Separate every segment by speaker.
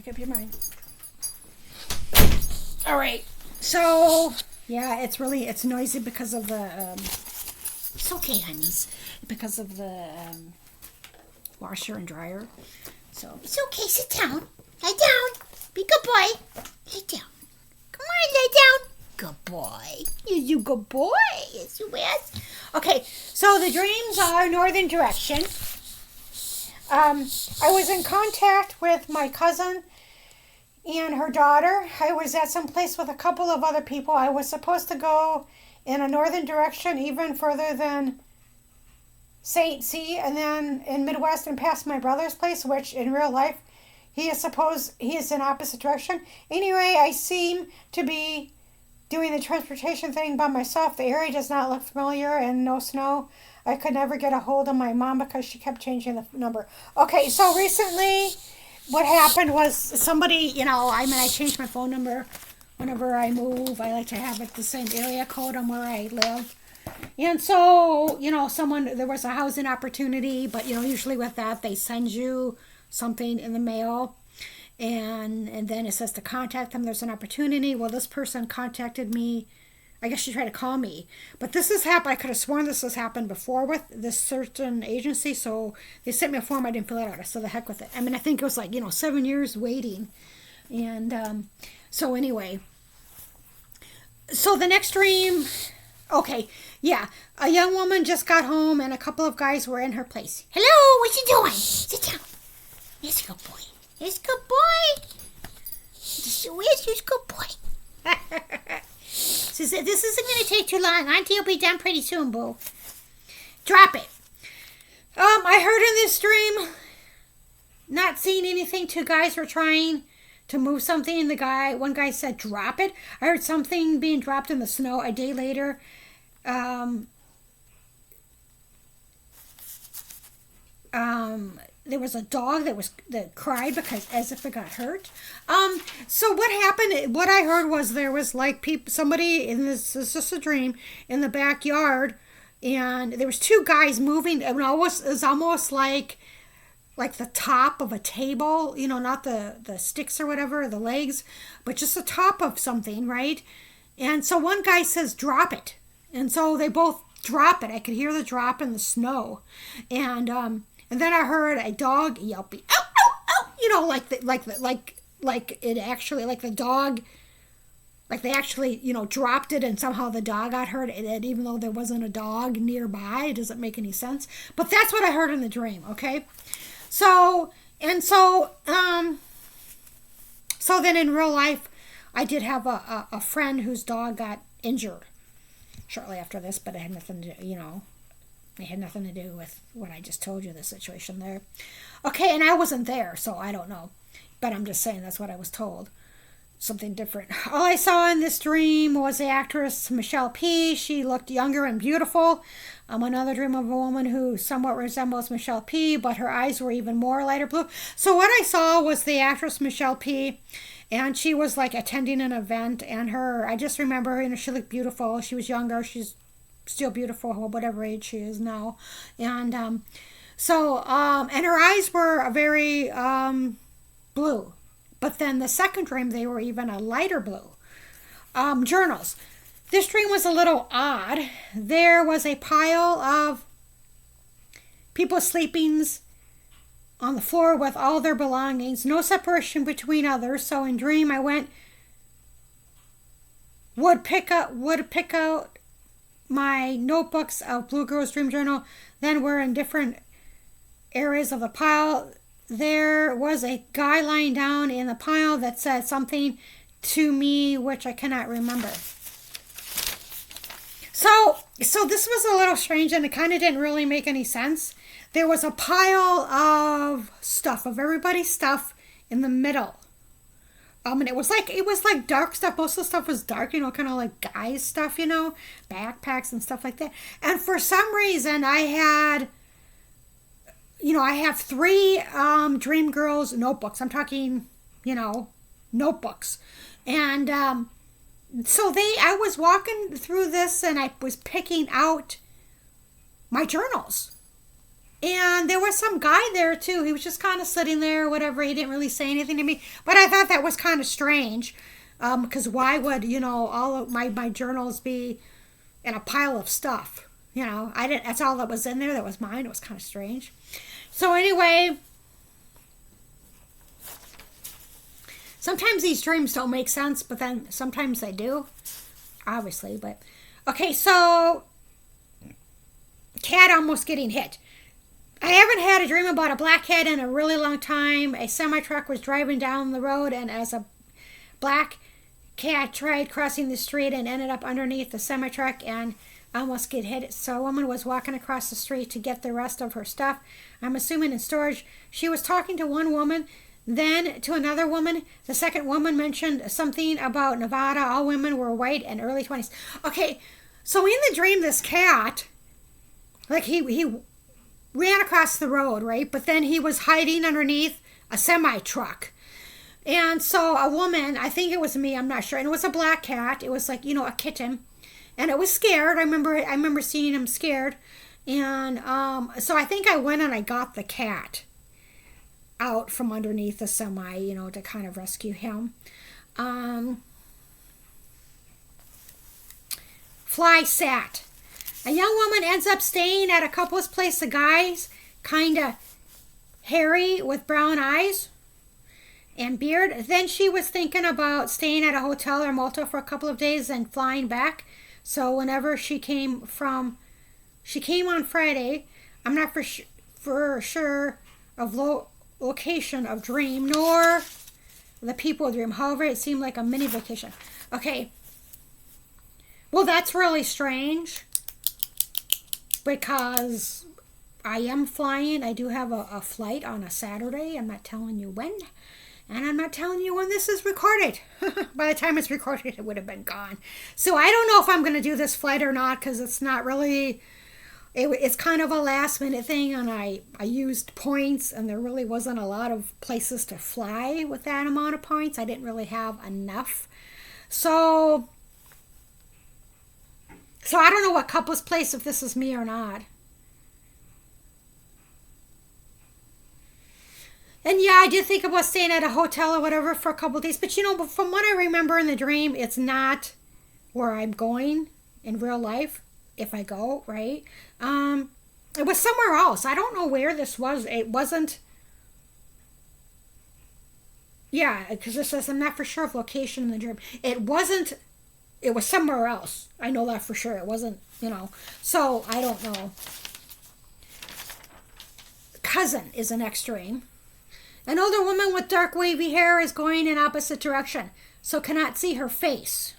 Speaker 1: make up your mind. All right. So, yeah, it's noisy because of the, it's okay, honeys, because of the washer and dryer. So, it's okay, sit down. Lay down. Be a good boy. Lay down. Come on, lay down. Good boy. You good boy. Yes, you is. Okay, so the dreams are northern direction. I was in contact with my cousin and her daughter. I was at some place with a couple of other people. I was supposed to go in a northern direction, even further than St. C, and then in Midwest and past my brother's place, which in real life he is in opposite direction. Anyway, I seem to be doing the transportation thing by myself. The area does not look familiar and no snow. I could never get a hold of my mom because she kept changing the number. Okay, so recently what happened was somebody, I changed my phone number whenever I move. I like to have it the same area code on where I live. And so, there was a housing opportunity, but, usually with that, they send you something in the mail. And then it says to contact them. There's an opportunity. Well, this person contacted me. I guess she tried to call me. But this has happened. I could have sworn this has happened before with this certain agency. So they sent me a form. I didn't fill it out. I said the heck with it. I think it was 7 years waiting. And so anyway. So the next dream. Okay. Yeah. A young woman just got home and a couple of guys were in her place. Hello. What you doing? Sit down. Yes, good boy. Yes, good boy. Yes, good boy. She said, this isn't going to take too long. Auntie will be done pretty soon, boo. Drop it. I heard in this dream, not seeing anything, two guys were trying to move something. One guy said, drop it. I heard something being dropped in the snow. A day later, there was a dog that cried because as if it got hurt. So what happened? What I heard was there was somebody in this is just a dream in the backyard, and there was two guys moving. It was almost like the top of a table. Not the sticks or whatever, the legs, but just the top of something, right? And so one guy says, "Drop it," and so they both drop it. I could hear the drop in the snow, and then I heard a dog yelping, "Ow, ow, ow!" The dog, they actually, dropped it, and somehow the dog got hurt. And even though there wasn't a dog nearby, it doesn't make any sense. But that's what I heard in the dream. Okay, so then in real life, I did have a friend whose dog got injured shortly after this, but it had nothing to, it had nothing to do with what I just told you, the situation there. Okay, and I wasn't there, so I don't know. But I'm just saying that's what I was told. Something different. All I saw in this dream was the actress Michelle P. She looked younger and beautiful. Another dream of a woman who somewhat resembles Michelle P., but her eyes were even more lighter blue. So what I saw was the actress Michelle P., and she was attending an event, and I just remember, she looked beautiful. She was younger. She's still beautiful, whatever age she is now. And and her eyes were very blue. But then the second dream, they were even a lighter blue. Journals. This dream was a little odd. There was a pile of people's sleepings on the floor with all their belongings. No separation between others. So in dream, I would pick out my notebooks of Blue Girls Dream Journal. Then we're in different areas of the pile. There was a guy lying down in the pile that said something to me, which I cannot remember. So this was a little strange, and it kind of didn't really make any sense. There was a pile of stuff, of everybody's stuff in the middle. And it was like dark stuff. Most of the stuff was dark, kind of like guys stuff, backpacks and stuff like that. And for some reason, I have 3 Dream Girls notebooks. I'm talking, notebooks. And I was walking through this, and I was picking out my journals. And there was some guy there too. He was just kind of sitting there, whatever. He didn't really say anything to me. But I thought that was kind of strange. Because why would, all of my journals be in a pile of stuff? That's all that was in there. That was mine. It was kind of strange. So anyway, sometimes these dreams don't make sense, but then sometimes they do. Obviously, but... Okay, so... Cat almost getting hit. I haven't had a dream about a black cat in a really long time. A semi-truck was driving down the road, and as a black cat tried crossing the street and ended up underneath the semi-truck and almost get hit. So a woman was walking across the street to get the rest of her stuff. I'm assuming in storage. She was talking to one woman, then to another woman. The second woman mentioned something about Nevada. All women were white and early 20s. Okay, so in the dream, this cat, like he ran across the road, right? But then he was hiding underneath a semi-truck. And so a woman, I think it was me, I'm not sure, and it was a black cat. It was like, a kitten. And it was scared. I remember seeing him scared. And so I think I went and I got the cat out from underneath the semi, to kind of rescue him. Fly sat. A young woman ends up staying at a couple's place. The guy's kind of hairy with brown eyes and beard. Then she was thinking about staying at a hotel or motel for a couple of days and flying back. So whenever she came on Friday. I'm not for sure of location of dream, nor the people of dream. However, it seemed like a mini vacation. Okay. Well, that's really strange. Because I am flying. I do have a flight on a Saturday. I'm not telling you when. And I'm not telling you when this is recorded. By the time it's recorded, it would have been gone. So I don't know if I'm going to do this flight or not, because it's not really... It's kind of a last minute thing, and I used points, and there really wasn't a lot of places to fly with that amount of points. I didn't really have enough. So I don't know what couple's place, if this is me or not. And yeah, I did think about staying at a hotel or whatever for a couple of days. But from what I remember in the dream, it's not where I'm going in real life, if I go, right? It was somewhere else. I don't know where this was. It wasn't... Yeah, because this says I'm not for sure of location in the dream. It wasn't... It was somewhere else. I know that for sure. It wasn't, So, I don't know. Cousin is the next dream. An older woman with dark wavy hair is going in opposite direction, so cannot see her face.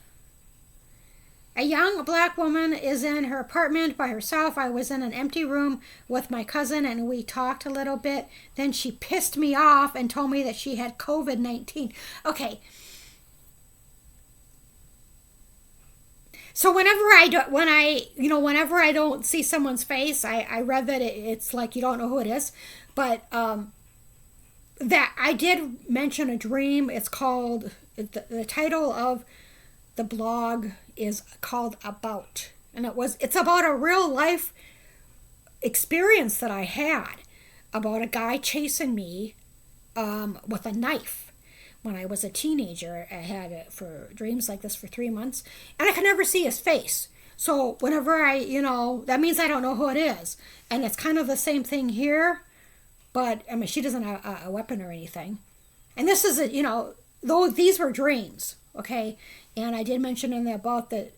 Speaker 1: A young black woman is in her apartment by herself. I was in an empty room with my cousin, and we talked a little bit. Then she pissed me off and told me that she had COVID-19. Okay. So whenever I don't see someone's face, I read that it's like you don't know who it is. But that I did mention a dream. It's called, the title of the blog is called About. And it's about a real life experience that I had about a guy chasing me with a knife. When I was a teenager, I had it for dreams like this for 3 months, and I could never see his face. So whenever that means I don't know who it is. And it's kind of the same thing here, but I mean, she doesn't have a weapon or anything. And this is though these were dreams, okay? And I did mention in the about that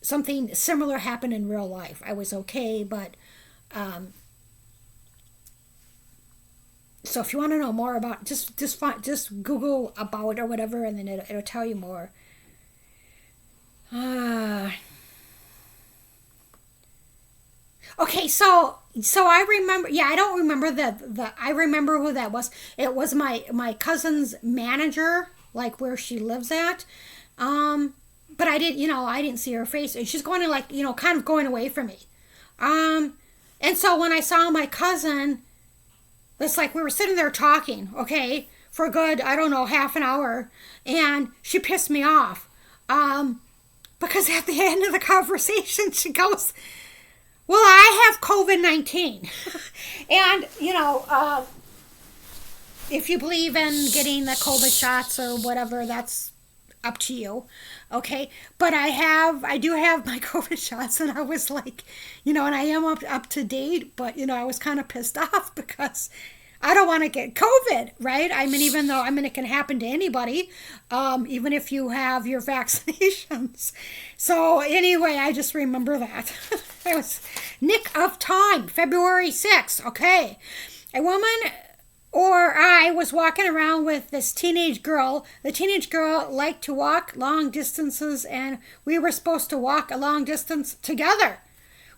Speaker 1: something similar happened in real life. I was okay, but so if you want to know more about, just Google About or whatever, and then it'll tell you more. Okay, so I remember. Yeah, I don't remember I remember who that was. It was my cousin's manager, like where she lives at. But I didn't see her face, and she's going to kind of going away from me. And so when I saw my cousin. It's like we were sitting there talking, okay, for a good, I don't know, half an hour, and she pissed me off. Because at the end of the conversation, she goes, Well, I have COVID-19. And, if you believe in getting the COVID shots or whatever, that's up to you. Okay. But I do have my COVID shots, and I was like, and I am up to date, but, I was kind of pissed off because I don't want to get COVID, right? I mean, even though, it can happen to anybody, even if you have your vaccinations. So anyway, I just remember that. It was nick of time, February 6th. Okay. A woman or I was walking around with this teenage girl. The teenage girl liked to walk long distances, and we were supposed to walk a long distance together.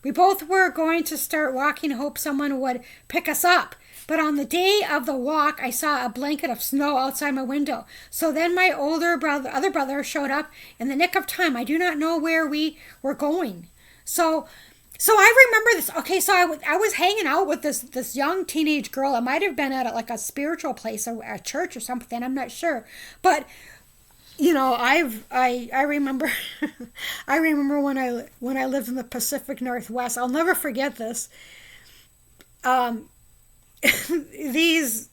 Speaker 1: We both were going to start walking, hope someone would pick us up. But on the day of the walk, I saw a blanket of snow outside my window. So then my other brother showed up in the nick of time. I do not know where we were going. So I remember this. Okay, so I was hanging out with this young teenage girl. It might have been at like a spiritual place or a church or something. I'm not sure. But I remember I remember when I lived in the Pacific Northwest. I'll never forget this. These,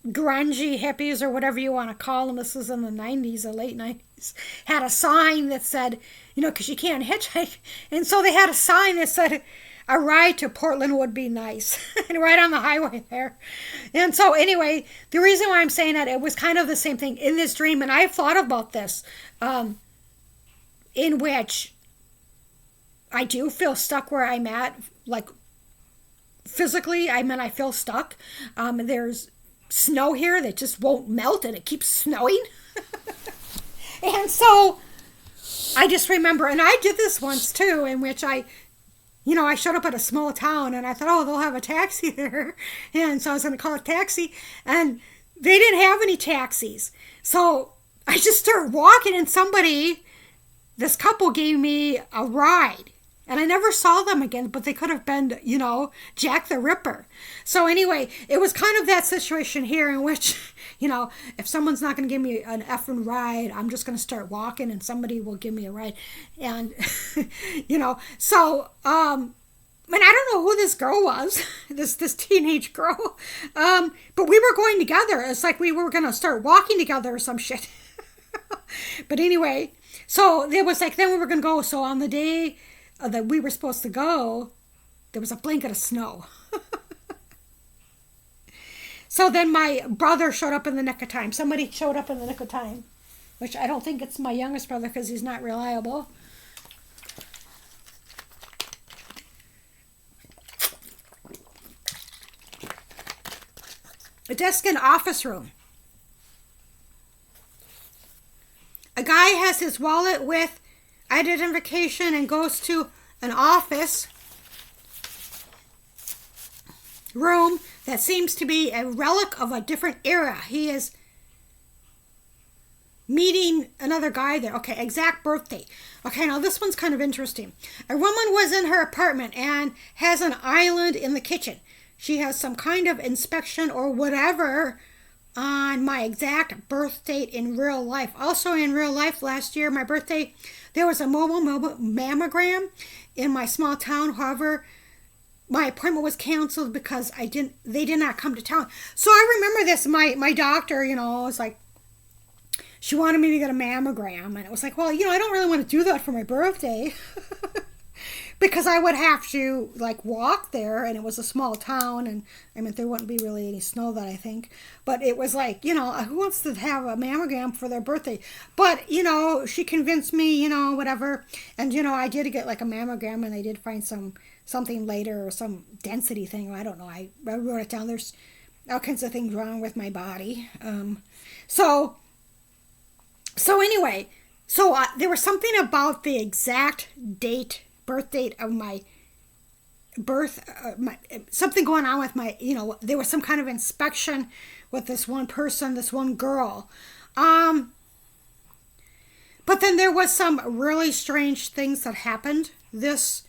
Speaker 1: grungy hippies or whatever you want to call them, this was in the 90s, the late 90s, had a sign that said, because you can't hitchhike. And so they had a sign that said, a ride to Portland would be nice. And right on the highway there. And so anyway, the reason why I'm saying that, it was kind of the same thing in this dream. And I've thought about this, in which I do feel stuck where I'm at, like, physically, I feel stuck. There's snow here that just won't melt, and it keeps snowing. And so I just remember, and I did this once too, in which I showed up at a small town, and I thought, oh, they'll have a taxi there. And so I was going to call a taxi, and they didn't have any taxis. So I just started walking, and this couple gave me a ride. And I never saw them again, but they could have been, Jack the Ripper. So anyway, it was kind of that situation here in which, if someone's not going to give me an effing ride, I'm just going to start walking and somebody will give me a ride. And, so, and I don't know who this girl was, this teenage girl, but we were going together. It's like we were going to start walking together or some shit. But anyway, so there was like, then we were going to go. So on the day that we were supposed to go, there was a blanket of snow. So then my brother showed up in the nick of time. Somebody showed up in the nick of time, which I don't think it's my youngest brother because he's not reliable. A desk in office room. A guy has his wallet with identification and goes to an office room that seems to be a relic of a different era. He is meeting another guy there. Okay, exact birthday. Okay, now this one's kind of interesting. A woman was in her apartment and has an island in the kitchen. She has some kind of inspection or whatever on my exact birth date in real life. Also in real life, last year, my birthday, there was a mobile mammogram in my small town. However, my appointment was canceled because they did not come to town. So I remember this, my doctor, was like, she wanted me to get a mammogram. And it was like, well, I don't really want to do that for my birthday. Because I would have to walk there, and it was a small town, and there wouldn't be really any snow that I think. But it was like, who wants to have a mammogram for their birthday? But, she convinced me, whatever. And, I did get a mammogram, and they did find something later, or some density thing. I don't know. I wrote it down. There's all kinds of things wrong with my body. So anyway, there was something about the exact birth date of my birth, something going on with my, there was some kind of inspection with this one person, this one girl. But then there was some really strange things that happened this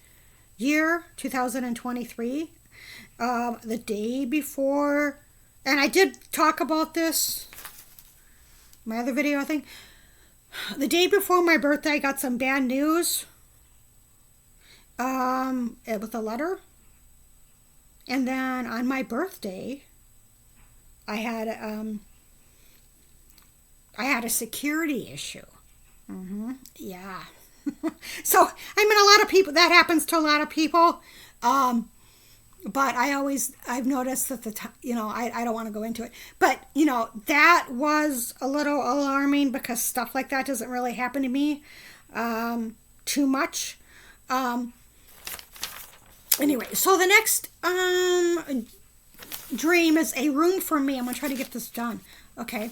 Speaker 1: year, 2023, the day before, and I did talk about this, my other video, I think. The day before my birthday, I got some bad news. with a letter. And then on my birthday, I had a security issue. Yeah. So, I mean, a lot of people, that happens to a lot of people. But I've noticed that I don't want to go into it. But, that was a little alarming because stuff like that doesn't really happen to me too much. Anyway, so the next dream is a room for me. I'm going to try to get this done. Okay.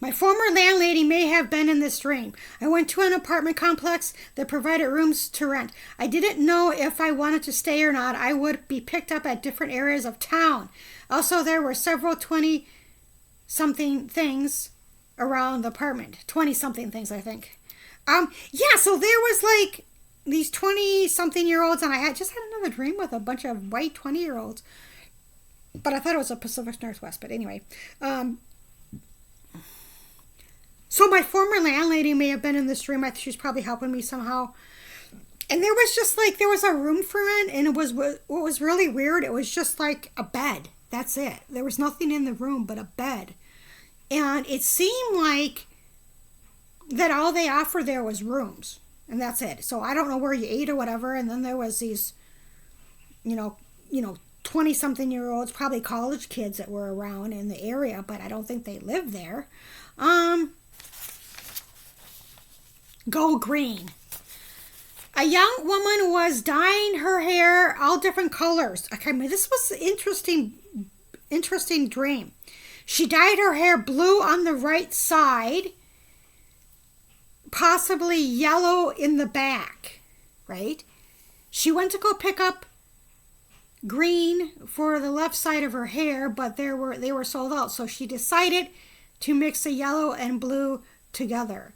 Speaker 1: My former landlady may have been in this dream. I went to an apartment complex that provided rooms to rent. I didn't know if I wanted to stay or not. I would be picked up at different areas of town. Also, there were several 20-something things around the apartment. 20-something things, I think. Yeah, so there was like these 20-something-year-olds, and I just had another dream with a bunch of white 20-year-olds. But I thought it was a Pacific Northwest. But anyway, so my former landlady may have been in this room. I think she's probably helping me somehow. And there was just like, there was a room for rent, and what was really weird, it was just like a bed. That's it. There was nothing in the room but a bed. And it seemed like that all they offered there was rooms. And that's it. So I don't know where you ate or whatever. And then there was these, 20-something-year-olds, probably college kids that were around in the area, but I don't think they lived there. Go green. A young woman was dyeing her hair all different colors. Okay, this was an interesting dream. She dyed her hair blue on the right side, possibly yellow in the back, right? She went to go pick up green for the left side of her hair, but they were sold out. So she decided to mix the yellow and blue together.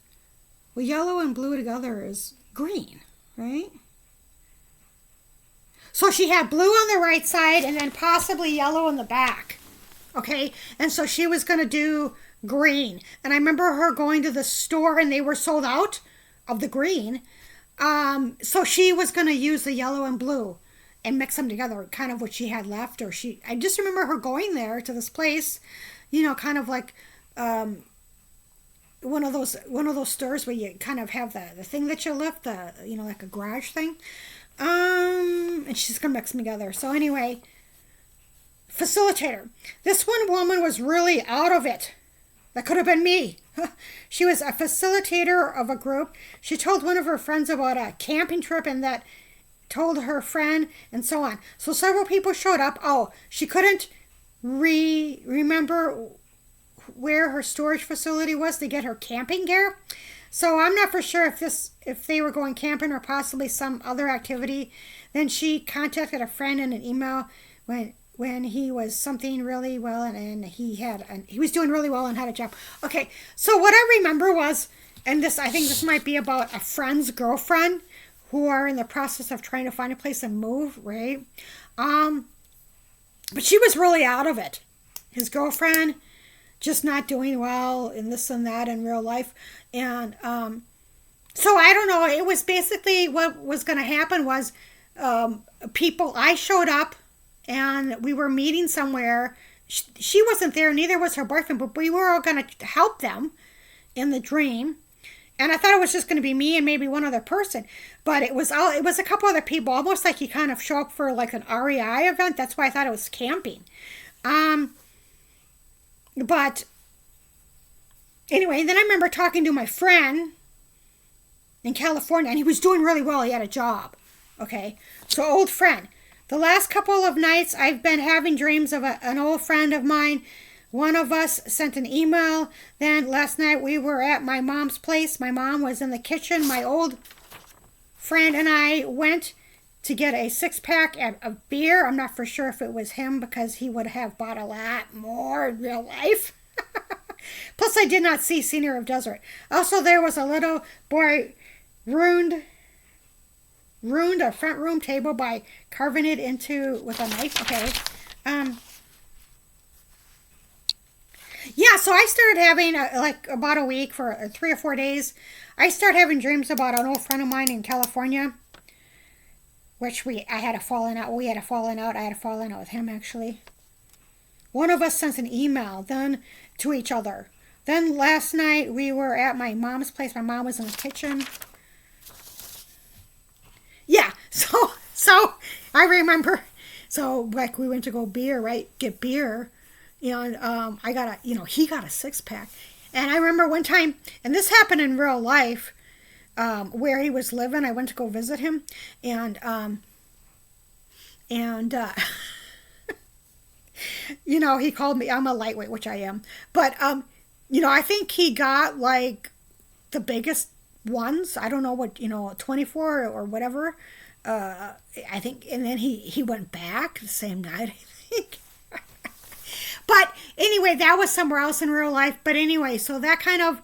Speaker 1: Well, yellow and blue together is green, right? So she had blue on the right side and then possibly yellow in the back. Okay, and so she was going to do green. And I remember her going to the store and they were sold out of the green. So she was going to use the yellow and blue and mix them together, kind of what she had left. I just remember her going there to this place, kind of like one of those stores where you kind of have the thing that you lift, like a garage thing. And she's going to mix them together. So anyway, facilitator. This one woman was really out of it. That could have been me. She was a facilitator of a group. She told one of her friends about a camping trip and that told her friend and so on. So several people showed up. Oh, she couldn't remember where her storage facility was to get her camping gear. So I'm not for sure if they were going camping or possibly some other activity. Then she contacted a friend in an email when he was something really well and he was doing really well and had a job. Okay, so what I remember was, and I think this might be about a friend's girlfriend who are in the process of trying to find a place and move, right? But she was really out of it. His girlfriend just not doing well in this and that in real life. And so I don't know. It was basically what was going to happen was I showed up and we were meeting somewhere. She wasn't there, neither was her boyfriend, but we were all going to help them in the dream. And I thought it was just going to be me and maybe one other person. But it was a couple other people, almost like you kind of show up for like an REI event. That's why I thought it was camping. But anyway, then I remember talking to my friend in California, and he was doing really well. He had a job. Okay, so old friend. The last couple of nights, I've been having dreams of an old friend of mine. One of us sent an email. Then last night we were at my mom's place. My mom was in the kitchen. My old friend and I went to get a 6-pack of beer. I'm not for sure if it was him because he would have bought a lot more in real life. Plus, I did not see Senior of Desert. Also, there was a little boy ruined a front room table by carving it with a knife. Okay. Yeah, so I started having, about a week for 3 or 4 days, I started having dreams about an old friend of mine in California. which I had a falling out. We had a falling out. I had a falling out with him, actually. One of us sent an email then to each other. Then last night we were at my mom's place. My mom was in the kitchen. Yeah, so I remember. So like we went to go get beer, and I got he got a 6-pack, and I remember one time, and this happened in real life, where he was living. I went to go visit him, and he called me. I'm a lightweight, which I am, but I think he got like the biggest ones. I don't know what 24 or whatever. I think, and then he went back the same night, I think. But anyway, that was somewhere else in real life. But anyway, so that kind of,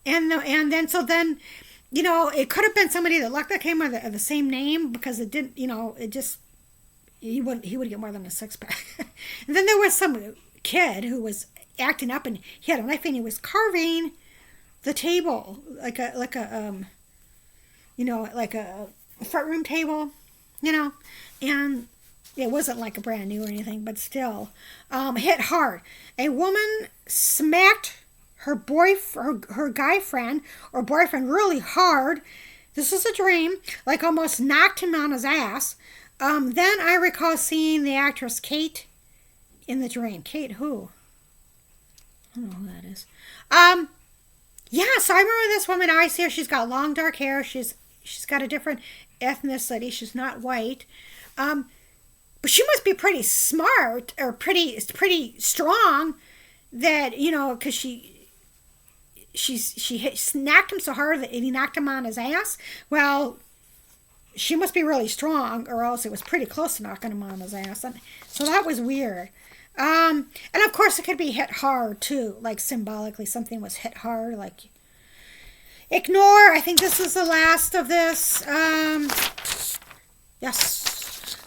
Speaker 1: and then it could have been somebody that came with the same name, because it didn't, it just, he would get more than a 6-pack. And then there was some kid who was acting up, and he had a knife and he was carving the table like a front room table, and it wasn't like a brand new or anything, but still, hit hard. A woman smacked her guy friend or boyfriend really hard. This is a dream, like almost knocked him on his ass. Then I recall seeing the actress Kate in the dream. Kate who? I don't know who that is. Yeah, so I remember this woman. I see her. She's got long dark hair. She's got a different ethnicity. She's not white. But she must be pretty smart or pretty strong. That because she snapped him so hard that he knocked him on his ass. Well, she must be really strong, or else it was pretty close to knocking him on his ass. And so that was weird. And of course it could be hit hard too, like symbolically something was hit hard, like ignore. I think this is the last of this. Yes.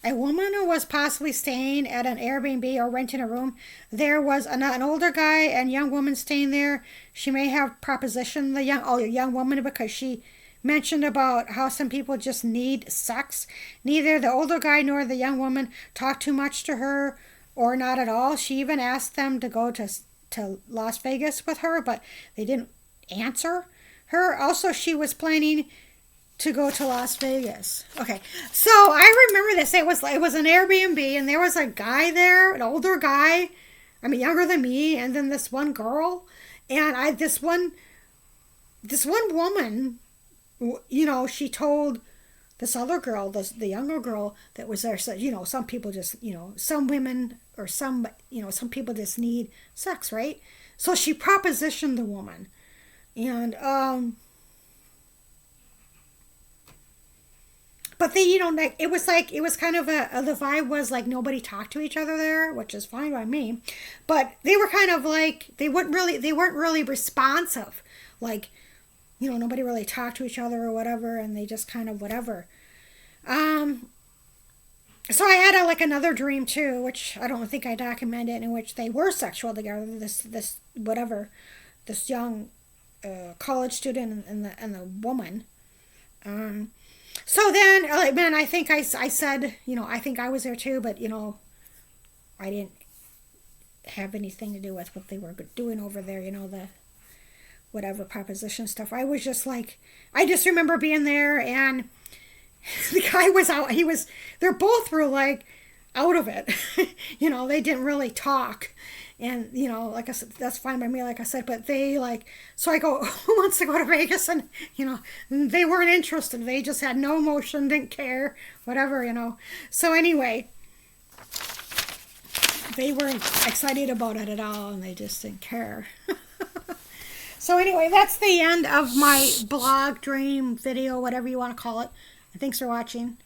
Speaker 1: A woman who was possibly staying at an Airbnb or renting a room. There was an older guy and young woman staying there. She may have propositioned the young woman because she mentioned about how some people just need sex. Neither the older guy nor the young woman talked too much to her, or not at all. She even asked them to go to Las Vegas with her, but they didn't answer her. Also, she was planning to go to Las Vegas. Okay, so I remember this. It was an Airbnb, and there was a guy there, an older guy, younger than me, and then this one girl, and this one woman, she told this other girl, the younger girl that was there, said, some people just, some women or some people just need sex, right? So she propositioned the woman, and but they, it was kind of the vibe was like nobody talked to each other there, which is fine by me, but they were kind of like they weren't really responsive, like. Nobody really talked to each other or whatever, and they just kind of whatever. So I had another dream too, which I don't think I documented, in which they were sexual together. This young college student and the woman. So then, I think I said, I think I was there too, but I didn't have anything to do with what they were doing over there. The whatever proposition stuff. I was just like, I just remember being there, and the guy was out. They're both were like out of it. They didn't really talk, and like I said, that's fine by me, like I said, but they so I go, who wants to go to Vegas? And they weren't interested. They just had no emotion, didn't care, whatever. So anyway, they weren't excited about it at all, and they just didn't care. So anyway, that's the end of my blog, dream, video, whatever you want to call it. Thanks for watching.